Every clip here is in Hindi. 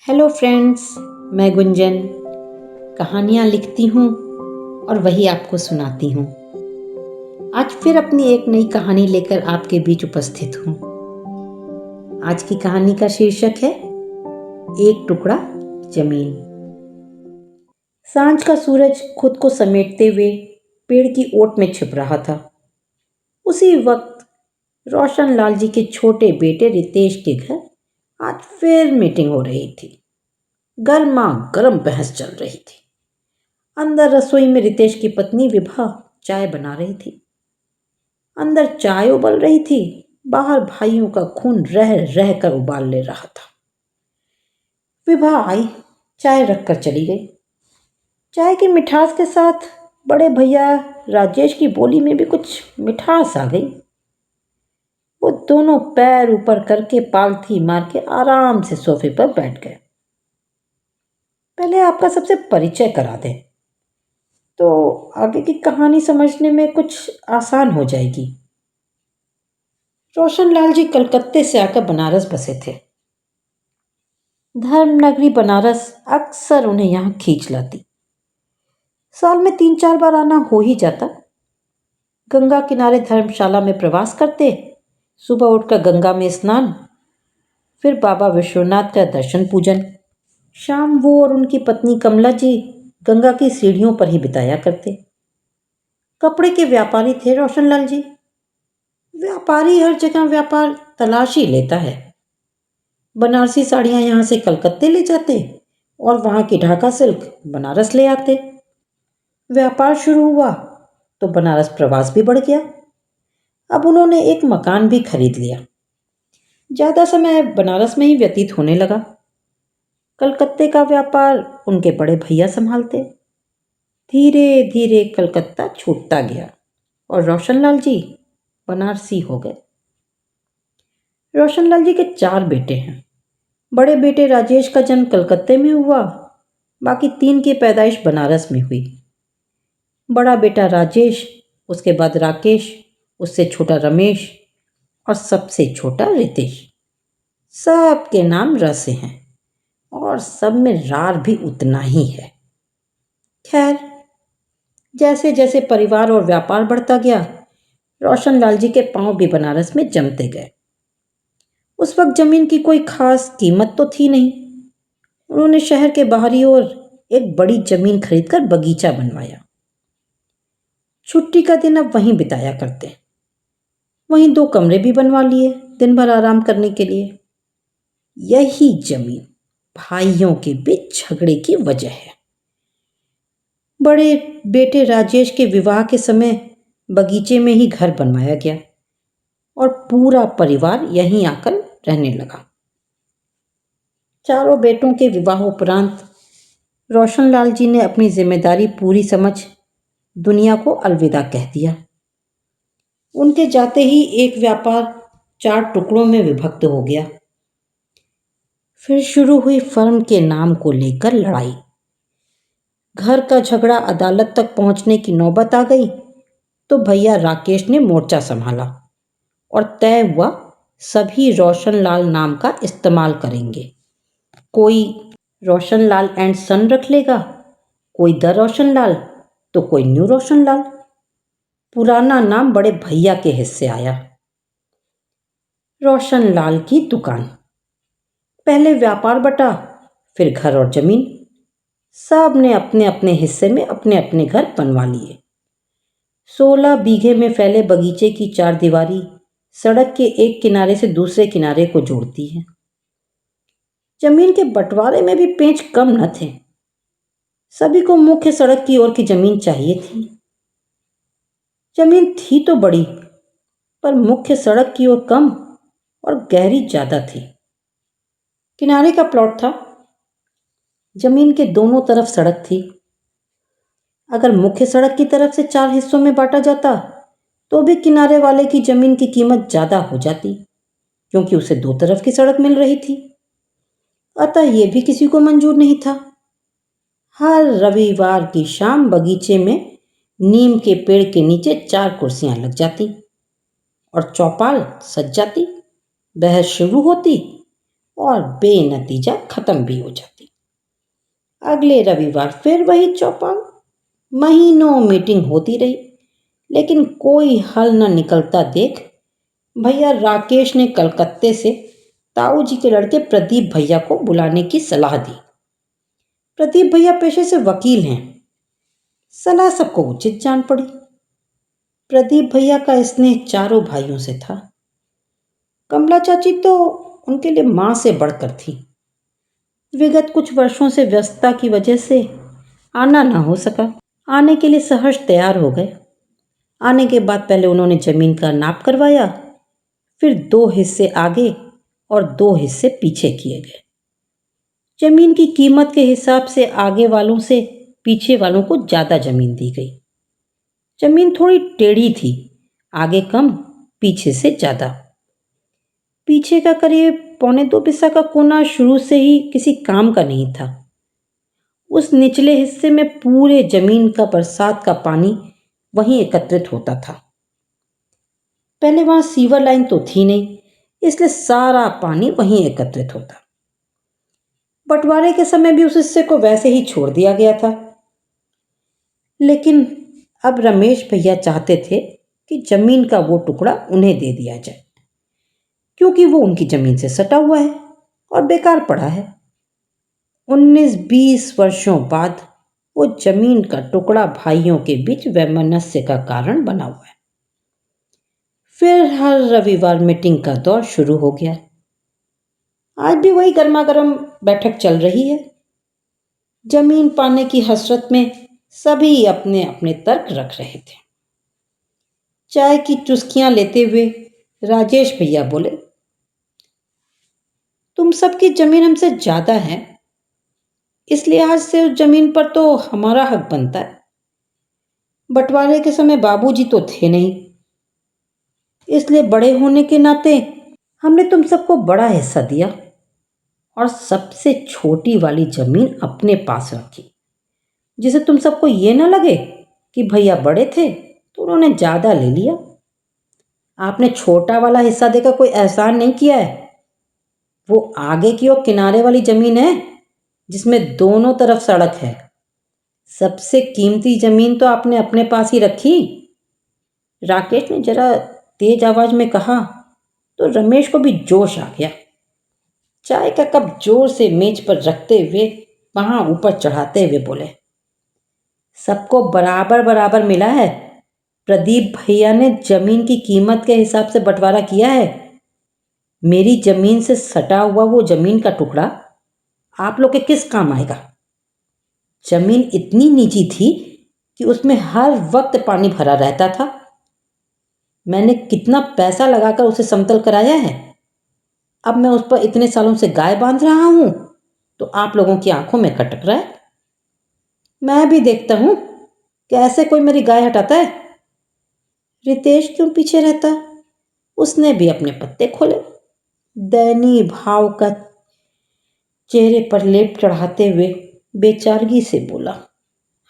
हेलो फ्रेंड्स, मैं गुंजन कहानियाँ लिखती हूँ और वही आपको सुनाती हूँ। आज फिर अपनी एक नई कहानी लेकर आपके बीच उपस्थित हूँ। आज की कहानी का शीर्षक है एक टुकड़ा जमीन। सांझ का सूरज खुद को समेटते हुए पेड़ की ओट में छिप रहा था। उसी वक्त रोशन लाल जी के छोटे बेटे रितेश के घर आज फिर मीटिंग हो रही थी। गर्मा गर्म बहस चल रही थी। अंदर रसोई में रितेश की पत्नी विभा चाय बना रही थी। अंदर चाय उबल रही थी, बाहर भाइयों का खून रह रह कर उबाल ले रहा था। विभा आई, चाय रखकर चली गई। चाय की मिठास के साथ बड़े भैया राजेश की बोली में भी कुछ मिठास आ गई। वो दोनों पैर ऊपर करके पालथी मार के आराम से सोफे पर बैठ गए। पहले आपका सबसे परिचय करा दें तो आगे की कहानी समझने में कुछ आसान हो जाएगी। रोशन लाल जी कलकत्ते से आकर बनारस बसे थे। धर्मनगरी बनारस अक्सर उन्हें यहाँ खींच लाती। साल में 3-4 बार आना हो ही जाता। गंगा किनारे धर्मशाला में प्रवास करते, सुबह उठकर गंगा में स्नान, फिर बाबा विश्वनाथ का दर्शन पूजन। शाम वो और उनकी पत्नी कमला जी गंगा की सीढ़ियों पर ही बिताया करते। कपड़े के व्यापारी थे रोशनलाल जी। व्यापारी हर जगह व्यापार तलाश ही लेता है। बनारसी साड़ियाँ यहाँ से कलकत्ते ले जाते और वहाँ की ढाका सिल्क बनारस ले आते। व्यापार शुरू हुआ तो बनारस प्रवास भी बढ़ गया। अब उन्होंने एक मकान भी खरीद लिया। ज़्यादा समय बनारस में ही व्यतीत होने लगा। कलकत्ते का व्यापार उनके बड़े भैया संभालते। धीरे धीरे कलकत्ता छूटता गया और रोशनलाल जी बनारसी हो गए। रोशनलाल जी के 4 बेटे हैं। बड़े बेटे राजेश का जन्म कलकत्ते में हुआ, बाकी 3 की पैदाइश बनारस में हुई। बड़ा बेटा राजेश, उसके बाद राकेश, उससे छोटा रमेश और सबसे छोटा रितेश। सबके नाम र से हैं और सब में रार भी उतना ही है। खैर, जैसे जैसे परिवार और व्यापार बढ़ता गया, रोशनलाल जी के पांव भी बनारस में जमते गए। उस वक्त जमीन की कोई खास कीमत तो थी नहीं। उन्होंने शहर के बाहरी ओर एक बड़ी जमीन खरीदकर बगीचा बनवाया। छुट्टी का दिन अब वहीं बिताया करते। वहीं 2 कमरे भी बनवा लिए दिन भर आराम करने के लिए। यही जमीन भाइयों के बीच झगड़े की वजह है। बड़े बेटे राजेश के विवाह के समय बगीचे में ही घर बनवाया गया और पूरा परिवार यहीं आकर रहने लगा। चारों बेटों के विवाह उपरांत रोशनलाल जी ने अपनी जिम्मेदारी पूरी समझ दुनिया को अलविदा कह दिया। उनके जाते ही एक व्यापार 4 टुकड़ों में विभक्त हो गया। फिर शुरू हुई फर्म के नाम को लेकर लड़ाई। घर का झगड़ा अदालत तक पहुंचने की नौबत आ गई तो भैया राकेश ने मोर्चा संभाला और तय हुआ सभी रोशनलाल नाम का इस्तेमाल करेंगे। कोई रोशनलाल एंड सन रख लेगा, कोई द रोशनलाल तो कोई न्यू रोशनलाल। पुराना नाम बड़े भैया के हिस्से आया। रोशनलाल की दुकान। पहले व्यापार बटा, फिर घर और जमीन। सब ने अपने अपने हिस्से में अपने अपने घर बनवा लिए। 16 बीघे में फैले बगीचे की 4 दीवारी सड़क के एक किनारे से दूसरे किनारे को जोड़ती है। जमीन के बंटवारे में भी पेंच कम न थे। सभी को मुख्य सड़क की ओर की जमीन चाहिए थी। जमीन थी तो बड़ी, पर मुख्य सड़क की ओर कम और गहरी ज्यादा थी। किनारे का प्लॉट था। जमीन के दोनों तरफ सड़क थी। अगर मुख्य सड़क की तरफ से 4 हिस्सों में बांटा जाता तो भी किनारे वाले की जमीन की कीमत ज्यादा हो जाती, क्योंकि उसे 2 तरफ की सड़क मिल रही थी। अतः यह भी किसी को मंजूर नहीं था। हर रविवार की शाम बगीचे में नीम के पेड़ के नीचे 4 कुर्सियां लग जाती और चौपाल सज जाती। बहस शुरू होती और बेनतीजा खत्म भी हो जाती। अगले रविवार फिर वही चौपाल। महीनों मीटिंग होती रही, लेकिन कोई हल न निकलता देख भैया राकेश ने कलकत्ते से ताऊ जी के लड़के प्रदीप भैया को बुलाने की सलाह दी। प्रदीप भैया पेशे से वकील हैं। सलाह सबको उचित जान पड़ी। प्रदीप भैया का स्नेह चारों भाइयों से था। कमला चाची तो उनके लिए मां से बढ़कर थी। विगत कुछ वर्षों से व्यस्तता की वजह से आना ना हो सका। आने के लिए सहर्ष तैयार हो गए। आने के बाद पहले उन्होंने जमीन का नाप करवाया, फिर 2 हिस्से आगे और 2 हिस्से पीछे किए गए। जमीन की कीमत के हिसाब से आगे वालों से पीछे वालों को ज़्यादा जमीन दी गई। जमीन थोड़ी टेढ़ी थी, आगे कम पीछे से ज़्यादा। पीछे का करीब 1.25 बिस्सा का कोना शुरू से ही किसी काम का नहीं था। उस निचले हिस्से में पूरे जमीन का बरसात का पानी वहीं एकत्रित होता था। पहले वहां सीवर लाइन तो थी नहीं, इसलिए सारा पानी वहीं एकत्रित होता। बंटवारे के समय भी उस हिस्से को वैसे ही छोड़ दिया गया था। लेकिन अब रमेश भैया चाहते थे कि जमीन का वो टुकड़ा उन्हें दे दिया जाए, क्योंकि वो उनकी जमीन से सटा हुआ है और बेकार पड़ा है। 19-20 वर्षों बाद वो जमीन का टुकड़ा भाइयों के बीच वैमनस्य का कारण बना हुआ है। फिर हर रविवार मीटिंग का दौर शुरू हो गया। आज भी वही गर्मा गर्म बैठक चल रही है। जमीन पाने की हसरत में सभी अपने अपने तर्क रख रहे थे। चाय की चुस्कियां लेते हुए राजेश भैया बोले, तुम सबकी जमीन हमसे ज्यादा है, इस लिहाज से उस जमीन पर तो हमारा हक बनता है। बंटवारे के समय बाबूजी तो थे नहीं, इसलिए बड़े होने के नाते हमने तुम सबको बड़ा हिस्सा दिया और सबसे छोटी वाली जमीन अपने पास रखी, जिसे तुम सबको ये ना लगे कि भैया बड़े थे तो उन्होंने ज्यादा ले लिया। आपने छोटा वाला हिस्सा देकर कोई एहसान नहीं किया है। वो आगे की और किनारे वाली जमीन है जिसमें दोनों तरफ सड़क है। सबसे कीमती जमीन तो आपने अपने पास ही रखी। राकेश ने जरा तेज आवाज में कहा तो रमेश को भी जोश आ गया। चाय का कप जोर से मेज पर रखते हुए वहां ऊपर चढ़ाते हुए बोले, सबको बराबर बराबर मिला है। प्रदीप भैया ने जमीन की कीमत के हिसाब से बंटवारा किया है। मेरी जमीन से सटा हुआ वो जमीन का टुकड़ा आप लोग के किस काम आएगा? जमीन इतनी निजी थी कि उसमें हर वक्त पानी भरा रहता था। मैंने कितना पैसा लगाकर उसे समतल कराया है। अब मैं उस पर इतने सालों से गाय बांध रहा हूं तो आप लोगों की आंखों में खटक रहा है। मैं भी देखता हूं कैसे कोई मेरी गाय हटाता है। रितेश क्यों पीछे रहता? उसने भी अपने पत्ते खोले। दयनीय भाव का चेहरे पर लेप चढ़ाते हुए बेचारगी से बोला,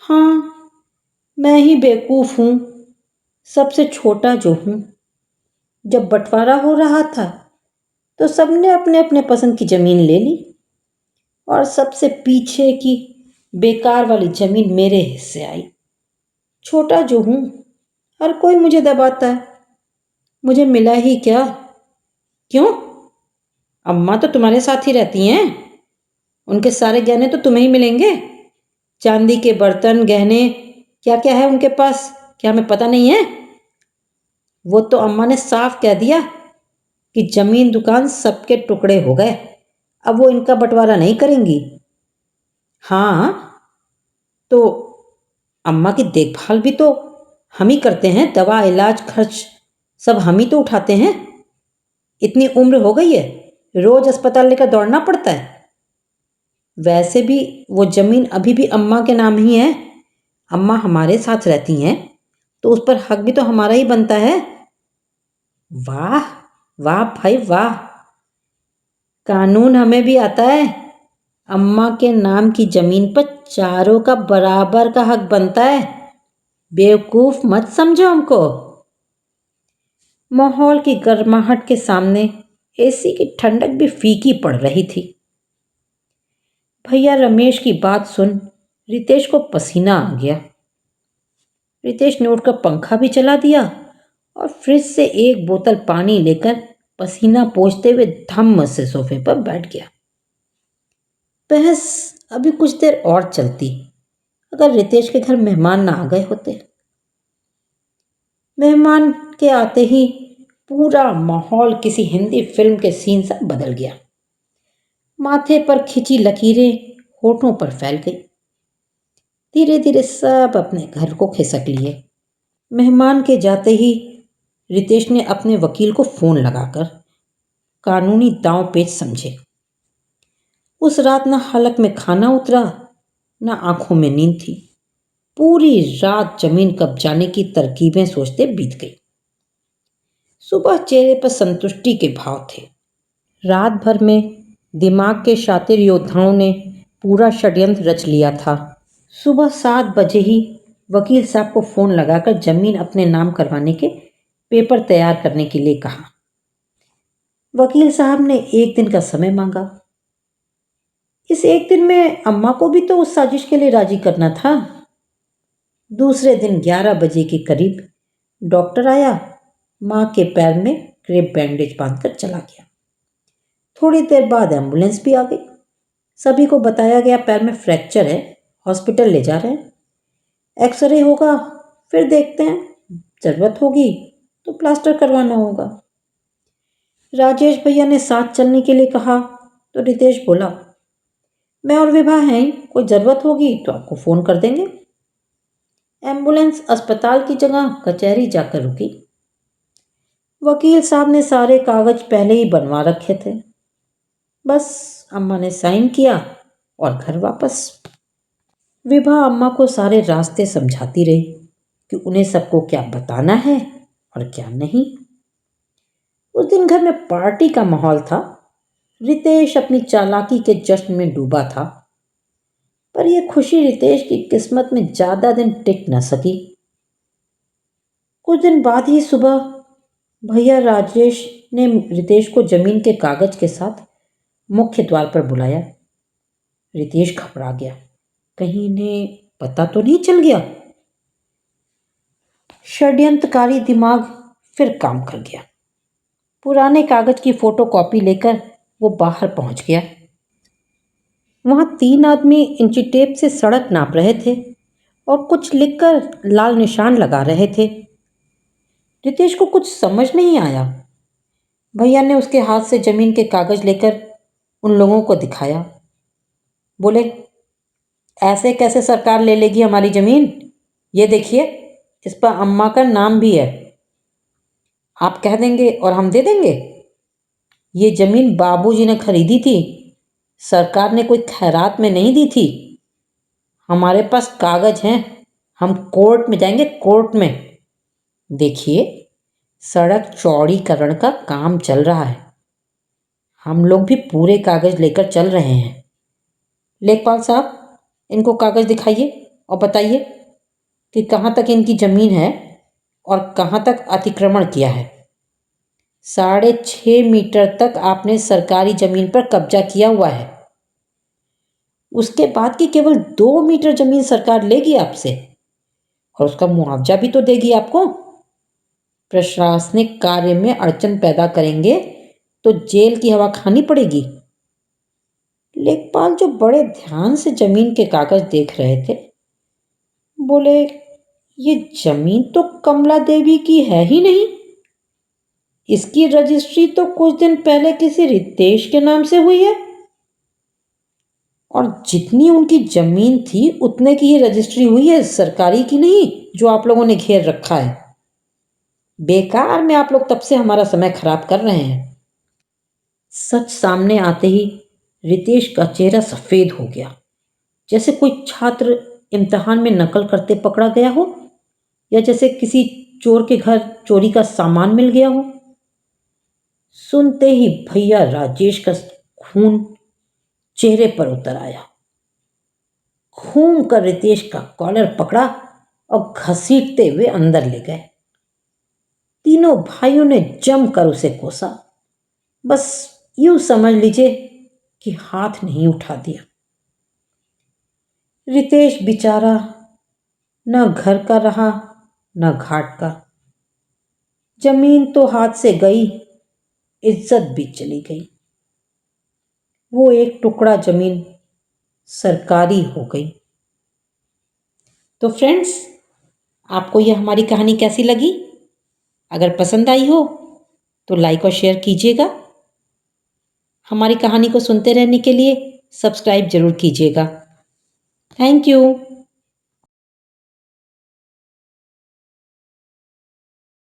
हाँ, मैं ही बेवकूफ हूं, सबसे छोटा जो हूं। जब बंटवारा हो रहा था तो सबने अपने अपने पसंद की जमीन ले ली और सबसे पीछे की बेकार वाली जमीन मेरे हिस्से आई। छोटा जो हूं, हर कोई मुझे दबाता है। मुझे मिला ही क्या? क्यों? अम्मा तो तुम्हारे साथ ही रहती हैं। उनके सारे गहने तो तुम्हें ही मिलेंगे। चांदी के बर्तन, गहने, क्या क्या है उनके पास, क्या हमें पता नहीं है? वो तो अम्मा ने साफ कह दिया कि जमीन दुकान सबके टुकड़े हो गए, अब वो इनका बंटवारा नहीं करेंगी। हाँ, तो अम्मा की देखभाल भी तो हम ही करते हैं, दवा इलाज खर्च सब हम ही तो उठाते हैं। इतनी उम्र हो गई है, रोज अस्पताल लेकर दौड़ना पड़ता है। वैसे भी वो जमीन अभी भी अम्मा के नाम ही है। अम्मा हमारे साथ रहती हैं तो उस पर हक भी तो हमारा ही बनता है। वाह वाह भाई वाह, कानून हमें भी आता है। अम्मा के नाम की जमीन पर चारों का बराबर का हक बनता है। बेवकूफ मत समझो हमको। माहौल की गर्माहट के सामने एसी की ठंडक भी फीकी पड़ रही थी। भैया रमेश की बात सुन रितेश को पसीना आ गया। रितेश ने उठकर पंखा भी चला दिया और फ्रिज से एक बोतल पानी लेकर पसीना पोंछते हुए धम्म से सोफे पर बैठ गया। बहस अभी कुछ देर और चलती अगर रितेश के घर मेहमान ना आ गए होते। मेहमान के आते ही पूरा माहौल किसी हिंदी फिल्म के सीन सा बदल गया। माथे पर खिंची लकीरें होठों पर फैल गई। धीरे धीरे सब अपने घर को खिसक लिए। मेहमान के जाते ही रितेश ने अपने वकील को फोन लगाकर कानूनी दांव पेच समझे। उस रात न हलक में खाना उतरा न आंखों में नींद थी। पूरी रात जमीन कब्जाने की तरकीबें सोचते बीत गई। सुबह चेहरे पर संतुष्टि के भाव थे। रात भर में दिमाग के शातिर योद्धाओं ने पूरा षड्यंत्र रच लिया था। सुबह 7 बजे ही वकील साहब को फोन लगाकर जमीन अपने नाम करवाने के पेपर तैयार करने के लिए कहा। वकील साहब ने 1 दिन का समय मांगा। इस 1 दिन में अम्मा को भी तो उस साजिश के लिए राजी करना था। दूसरे दिन 11 बजे के करीब डॉक्टर आया। माँ के पैर में क्रेप बैंडेज बांधकर चला गया। थोड़ी देर बाद एम्बुलेंस भी आ गई। सभी को बताया गया पैर में फ्रैक्चर है, हॉस्पिटल ले जा रहे हैं। एक्सरे होगा, फिर देखते हैं, जरूरत होगी तो प्लास्टर करवाना होगा। राजेश भैया ने साथ चलने के लिए कहा तो रितेश बोला, मैं और विभा हैं, कोई ज़रूरत होगी तो आपको फ़ोन कर देंगे। एम्बुलेंस अस्पताल की जगह कचहरी जाकर रुकी। वकील साहब ने सारे कागज पहले ही बनवा रखे थे। बस अम्मा ने साइन किया और घर वापस। विभा अम्मा को सारे रास्ते समझाती रही कि उन्हें सबको क्या बताना है और क्या नहीं। उस दिन घर में पार्टी का माहौल था। रितेश अपनी चालाकी के जश्न में डूबा था, पर यह खुशी रितेश की किस्मत में ज्यादा दिन टिक न सकी। कुछ दिन बाद ही सुबह भैया राजेश ने रितेश को जमीन के कागज के साथ मुख्य द्वार पर बुलाया। रितेश घबरा गया, कहीं इन्हें पता तो नहीं चल गया। षड्यंत्रकारी दिमाग फिर काम कर गया। पुराने कागज की फोटोकॉपी लेकर वो बाहर पहुंच गया। वहां 3 आदमी इंची टेप से सड़क नाप रहे थे और कुछ लिखकर लाल निशान लगा रहे थे। रितेश को कुछ समझ नहीं आया। भैया ने उसके हाथ से जमीन के कागज लेकर उन लोगों को दिखाया। बोले, ऐसे कैसे सरकार ले लेगी हमारी जमीन? ये देखिए, इस पर अम्मा का नाम भी है। आप कह देंगे और हम दे देंगे? ये जमीन बाबूजी ने खरीदी थी, सरकार ने कोई खैरात में नहीं दी थी। हमारे पास कागज हैं, हम कोर्ट में जाएंगे, कोर्ट में। देखिए, सड़क चौड़ीकरण का काम चल रहा है, हम लोग भी पूरे कागज लेकर चल रहे हैं। लेखपाल साहब, इनको कागज दिखाइए और बताइए कि कहाँ तक इनकी ज़मीन है और कहाँ तक अतिक्रमण किया है। 6.5 मीटर तक आपने सरकारी ज़मीन पर कब्जा किया हुआ है। उसके बाद की केवल 2 मीटर ज़मीन सरकार लेगी आपसे और उसका मुआवजा भी तो देगी आपको। प्रशासनिक कार्य में अड़चन पैदा करेंगे तो जेल की हवा खानी पड़ेगी। लेखपाल, जो बड़े ध्यान से जमीन के कागज देख रहे थे, बोले, ये जमीन तो कमला देवी की है ही नहीं। इसकी रजिस्ट्री तो कुछ दिन पहले किसी रितेश के नाम से हुई है और जितनी उनकी जमीन थी उतने की ही रजिस्ट्री हुई है, सरकारी की नहीं जो आप लोगों ने घेर रखा है। बेकार में आप लोग तब से हमारा समय खराब कर रहे हैं। सच सामने आते ही रितेश का चेहरा सफ़ेद हो गया, जैसे कोई छात्र इम्तिहान में नकल करते पकड़ा गया हो या जैसे किसी चोर के घर चोरी का सामान मिल गया हो। सुनते ही भैया राजेश का खून चेहरे पर उतर आया। घूम कर रितेश का कॉलर पकड़ा और घसीटते हुए अंदर ले गए। तीनों भाइयों ने जमकर उसे कोसा। बस यूं समझ लीजिए कि हाथ नहीं उठा दिया। रितेश बेचारा न घर का रहा न घाट का। जमीन तो हाथ से गई, इज्जत भी चली गई। वो एक टुकड़ा जमीन सरकारी हो गई। तो फ्रेंड्स, आपको यह हमारी कहानी कैसी लगी? अगर पसंद आई हो तो लाइक और शेयर कीजिएगा। हमारी कहानी को सुनते रहने के लिए सब्सक्राइब जरूर कीजिएगा। Thank you.